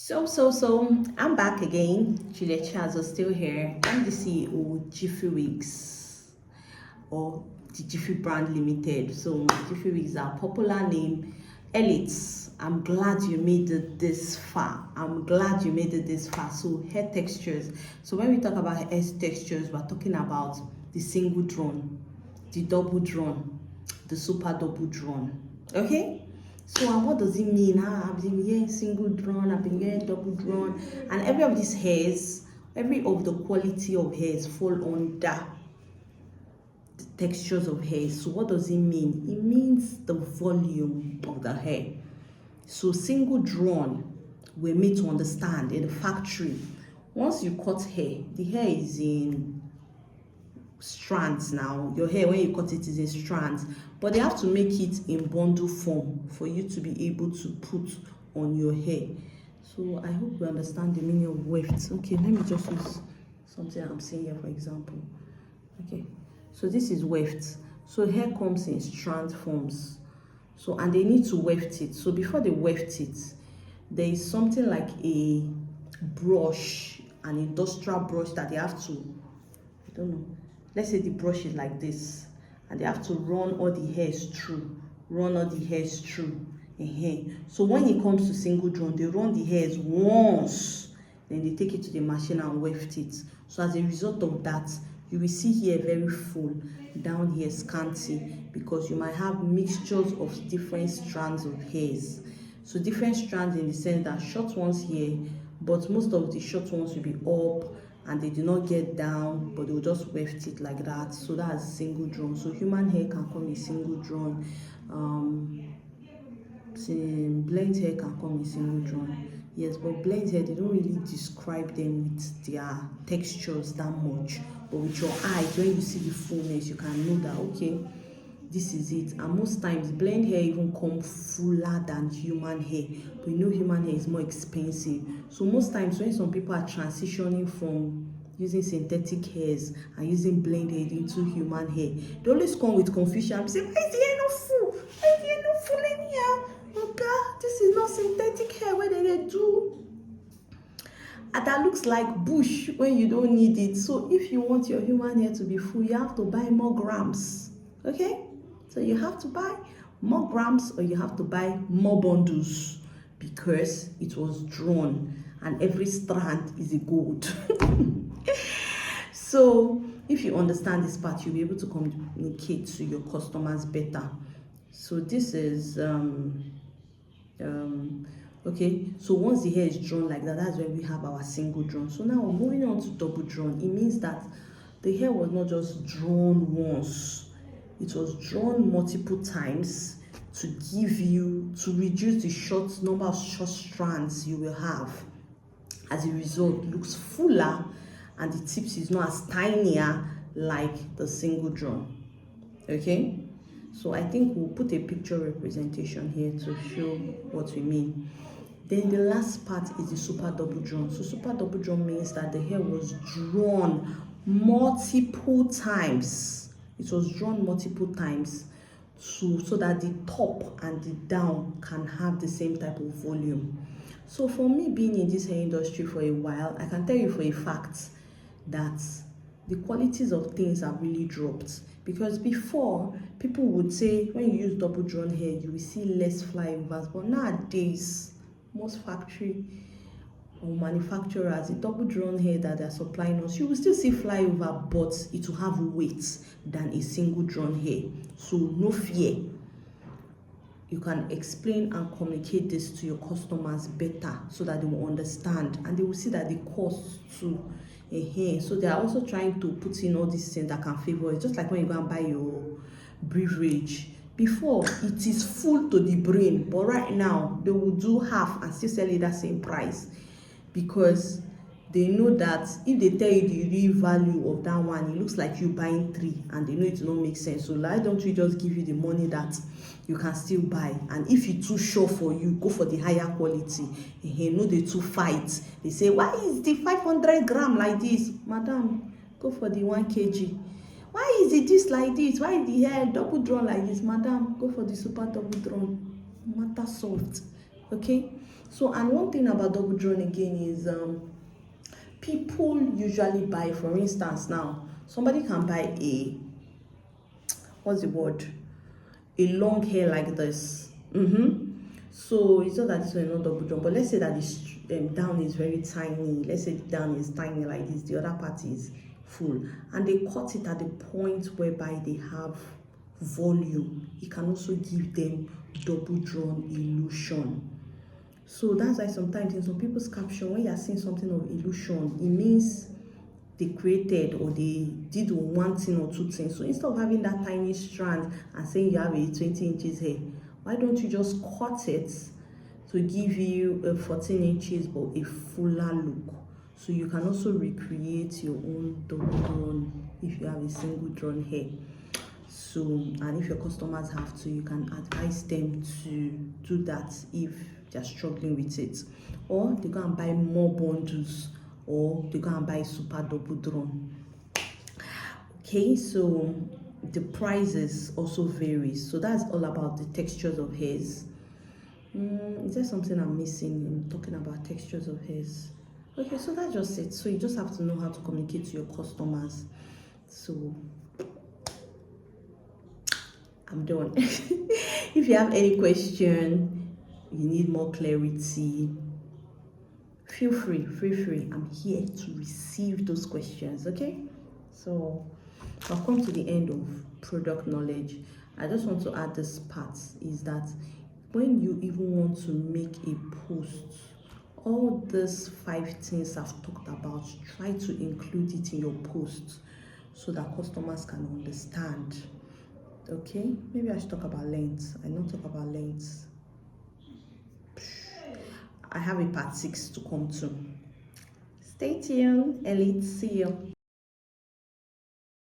So, I'm back again. Juliet Charles is still here. I'm the CEO, Jiffy Wigs, or the Jiffy Brand Limited. So, Jiffy Wigs are a popular name. Elites, I'm glad you made it this far. I'm glad you made it this far. So, hair textures. So, when we talk about hair textures, we're talking about the single drawn, the double drawn, the super double drawn. Okay? So what does it mean? I've been hearing single drawn, I've been hearing double drawn, and every of these hairs, every of the quality of hairs fall under the textures of hair. So what does it mean? It means the volume of the hair. So single drawn, we're made to understand in the factory. Once you cut hair, the hair is in strands now. Your hair, when you cut it, is in strands, but they have to make it in bundle form for you to be able to put on your hair. So I hope you understand the meaning of weft. Okay, let me just use something I'm saying here, for example. Okay, so this is weft. So hair comes in strand forms, so and they need to weft it. So before they weft it, there is something like a brush, an industrial brush that they have to, I don't know, let's say the brush is like this, and they have to run all the hairs through, So when it comes to single drawn, they run the hairs once, then they take it to the machine and weft it. So as a result of that, you will see here very full, down here scanty, because you might have mixtures of different strands of hairs. So different strands in the sense that short ones here, but most of the short ones will be up and they do not get down, but they will just weft it like that. So that's single drawn. So human hair can come in single drawn. Blend hair can come in single drawn. Yes, but blend hair, they don't really describe them with their textures that much. But with your eyes, when you see the fullness, you can know that, okay, this is it. And most times blend hair even come fuller than human hair. We know human hair is more expensive, so most times when some people are transitioning from using synthetic hairs and using blend hair into human hair, they always come with confusion and say, why is the hair not full? Why is the hair not full anyhow? Okay, this is not synthetic hair. Where they do, and that looks like bush when you don't need it. So if you want your human hair to be full, you have to buy more grams. Okay, so you have to buy more grams, or you have to buy more bundles, because it was drawn and every strand is a gold. So if you understand this part, you'll be able to communicate to your customers better. So this is okay, so once the hair is drawn like that, that's when we have our single drawn. So now moving on to double drawn, it means that the hair was not just drawn once, it was drawn multiple times to reduce the number of short strands you will have. As a result, it looks fuller and the tips is not as tinier like the single drawn. Okay, so I think we'll put a picture representation here to show what we mean. Then the last part is the super double drawn. So super double drawn means that the hair was drawn multiple times. It was drawn multiple times so that the top and the down can have the same type of volume. So for me, being in this hair industry for a while, I can tell you for a fact that the qualities of things have really dropped. Because before, people would say when you use double drawn hair, you will see less flyovers. But nowadays, most factory or manufacturers, the double drawn hair that they're supplying us, you will still see flyover, but it will have weight than a single drawn hair. So no fear. You can explain and communicate this to your customers better so that they will understand, and they will see that the cost too. So they are also trying to put in all these things that can favor it. Just like when you go and buy your beverage, before it is full to the brim, but right now they will do half and still sell it that same price, because they know that if they tell you the real value of that one, it looks like you buying three, and they know it will not make sense. So why don't we just give you the money that you can still buy? And if it's too sure for you, go for the higher quality. No, they two fight. They say, why is the 500 gram like this? Madam, go for the 1 kg. Why is it this like this? Why is the hair double drawn like this? Madam, go for the super double drawn. Matter solved. Okay, So, and one thing about double drawn again is people usually buy, for instance, now somebody can buy a, what's the word, a long hair like this. So it's not that this one is not double drawn, but let's say that this down is very tiny. Let's say the down is tiny like this, the other part is full, and they cut it at the point whereby they have volume. It can also give them double drawn illusion. So that's why sometimes in some people's caption, when you're seeing something of illusion, it means they created or they did one thing or two things. So instead of having that tiny strand and saying you have a 20 inches hair, why don't you just cut it to give you a 14 inches but a fuller look? So you can also recreate your own double drawn if you have a single drawn hair. So, and if your customers have to, you can advise them to do that if they're struggling with it, or they go and buy more bundles, or they go and buy super double drawn. Okay, so the prices also varies. So that's all about the textures of hairs. Is there something I'm missing in talking about textures of hairs? Okay, so that's just it. So you just have to know how to communicate to your customers. So I'm done. If you have any question, you need more clarity, feel free. I'm here to receive those questions, okay? So I've come to the end of product knowledge. I just want to add this part is that when you even want to make a post, all these 5 things I've talked about, try to include it in your post so that customers can understand. Okay, maybe I should talk about length. I don't talk about length. I have a part 6 to come to. Stay tuned, Elite. See you.